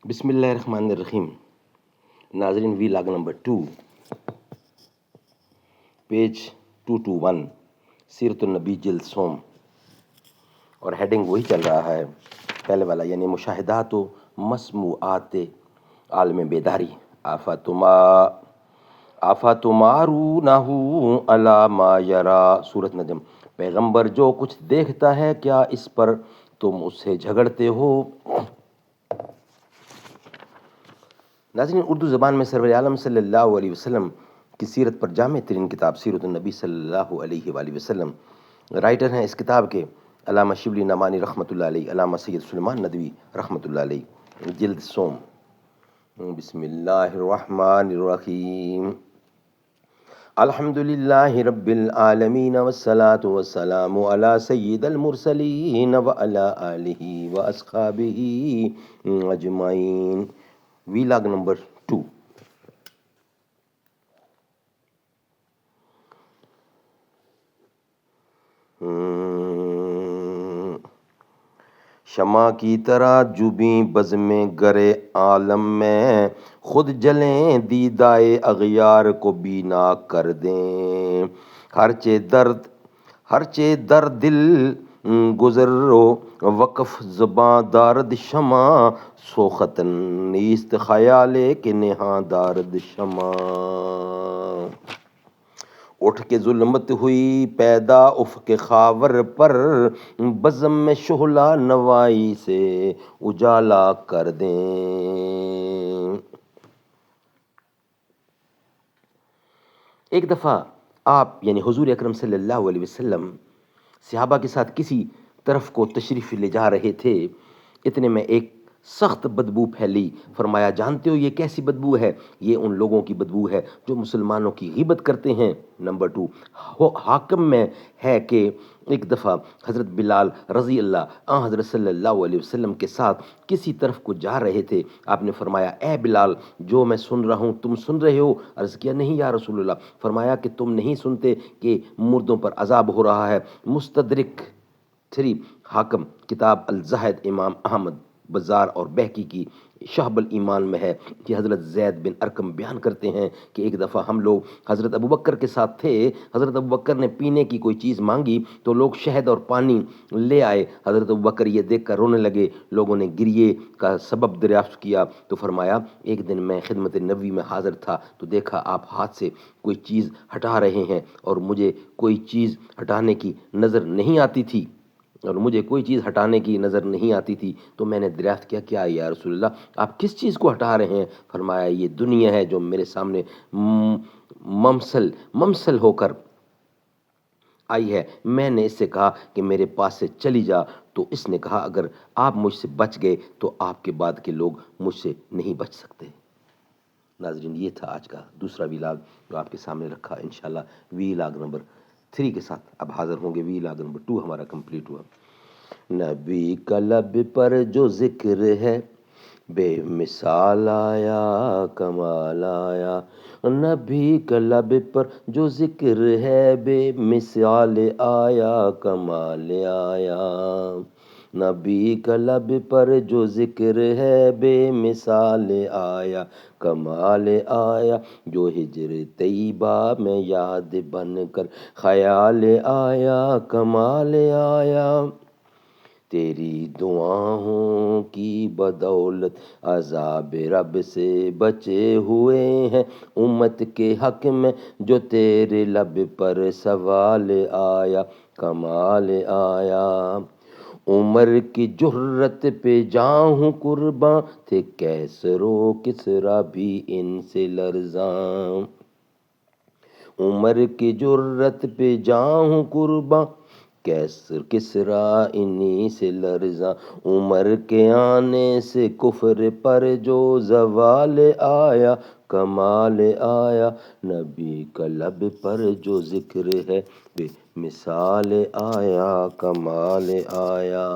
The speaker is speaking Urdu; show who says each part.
Speaker 1: بسم اللہ الرحمن الرحیم. ناظرین، وی لاگ نمبر 2 پیج 221 سیرت النبی جلد سوم، اور ہیڈنگ وہی چل رہا ہے پہلے والا، یعنی مشاہدات و مسموعات عالم بیداری. آفاتمارونہ علی ما یرا، سورۃ نجم. پیغمبر جو کچھ دیکھتا ہے کیا اس پر تم اس سے جھگڑتے ہو؟ ناظرین، اردو زبان میں سرور عالم صلی اللہ علیہ وسلم کی سیرت پر جامع ترین کتاب سیرت النبی صلی اللہ علیہ وآلہ وسلم. رائٹر ہیں اس کتاب کے علامہ شبلی نعمانی رحمۃ اللہ علیہ، علامہ سید سلیمان ندوی رحمۃ اللہ علیہ. جلد سوم. بسم اللہ الرحمن الرحیم. الحمد للہ رب العالمین والصلاة والسلام علی سید المرسلین وعلی آلہ واصحابہ اجمعین. وی لاگ نمبر 2. شمع کی طرح جبیں بزمیں گرے عالم میں، خود جلیں دیدائے اغیار کو بینا کر دیں. ہرچے در دل گزر و وقف زباں دارد شمع، سوختن نیست خیالے کہ نہاں دارد شمع. اٹھ کے ظلمت ہوئی پیدا افق خاور پر، بزم میں شعلہ نوائی سے اجالا کر دیں. ایک دفعہ آپ یعنی حضور اکرم صلی اللہ علیہ وسلم صحابہ کے ساتھ کسی طرف کو تشریف لے جا رہے تھے. اتنے میں ایک سخت بدبو پھیلی. فرمایا، جانتے ہو یہ کیسی بدبو ہے؟ یہ ان لوگوں کی بدبو ہے جو مسلمانوں کی غیبت کرتے ہیں. نمبر 2، حاکم میں ہے کہ ایک دفعہ حضرت بلال رضی اللہ حضرت صلی اللہ علیہ وسلم کے ساتھ کسی طرف کو جا رہے تھے. آپ نے فرمایا، اے بلال، جو میں سن رہا ہوں تم سن رہے ہو؟ عرض کیا، نہیں یا رسول اللہ. فرمایا کہ تم نہیں سنتے کہ مردوں پر عذاب ہو رہا ہے. مستدرک 3 حاکم، کتاب الزاہد، امام احمد، بزار اور بہقی کی شعب الایمان میں ہے کہ حضرت زید بن ارقم بیان کرتے ہیں کہ ایک دفعہ ہم لوگ حضرت ابوبکر کے ساتھ تھے. حضرت ابوبکر نے پینے کی کوئی چیز مانگی تو لوگ شہد اور پانی لے آئے. حضرت ابوبکر یہ دیکھ کر رونے لگے. لوگوں نے گریے کا سبب دریافت کیا تو فرمایا، ایک دن میں خدمت نبوی میں حاضر تھا تو دیکھا آپ ہاتھ سے کوئی چیز ہٹا رہے ہیں اور مجھے کوئی چیز ہٹانے کی نظر نہیں آتی تھی تو میں نے دریافت کیا، کیا یا رسول اللہ آپ کس چیز کو ہٹا رہے ہیں؟ فرمایا، یہ دنیا ہے جو میرے سامنے ممثل ہو کر آئی ہے. میں نے اس سے کہا کہ میرے پاس سے چلی جا، تو اس نے کہا اگر آپ مجھ سے بچ گئے تو آپ کے بعد کے لوگ مجھ سے نہیں بچ سکتے. ناظرین، یہ تھا آج کا دوسرا ویلاگ جو آپ کے سامنے رکھا. انشاءاللہ وی لاگ نمبر 3 کے ساتھ اب حاضر ہوں گے. وی لاگ نمبر 2 ہمارا کمپلیٹ ہوا. نبی کا لب پر جو ذکر ہے بے مثال آیا کمال آیا. نبی کا لب پر جو ذکر ہے بے مثال آیا کمال آیا. نبی کا لب پر جو ذکر ہے بے مثال آیا کمال آیا. جو ہجر طیبہ میں یاد بن کر خیال آیا کمال آیا. تیری دعاؤں کی بدولت عذاب رب سے بچے ہوئے ہیں. امت کے حق میں جو تیرے لب پر سوال آیا کمال آیا. عمر کی جرت پہ جاں ہوں قرباں، تھے کیسر و کسریٰ بھی ان سے لرزاں. عمر کی جرت پہ جاں ہوں قرباں، کیسر کسریٰ انہی سے لرزاں. عمر کے آنے سے کفر پر جو زوال آیا کمال آیا. نبی کا لب پر جو ذکر ہے بے مثال آیا کمال آیا.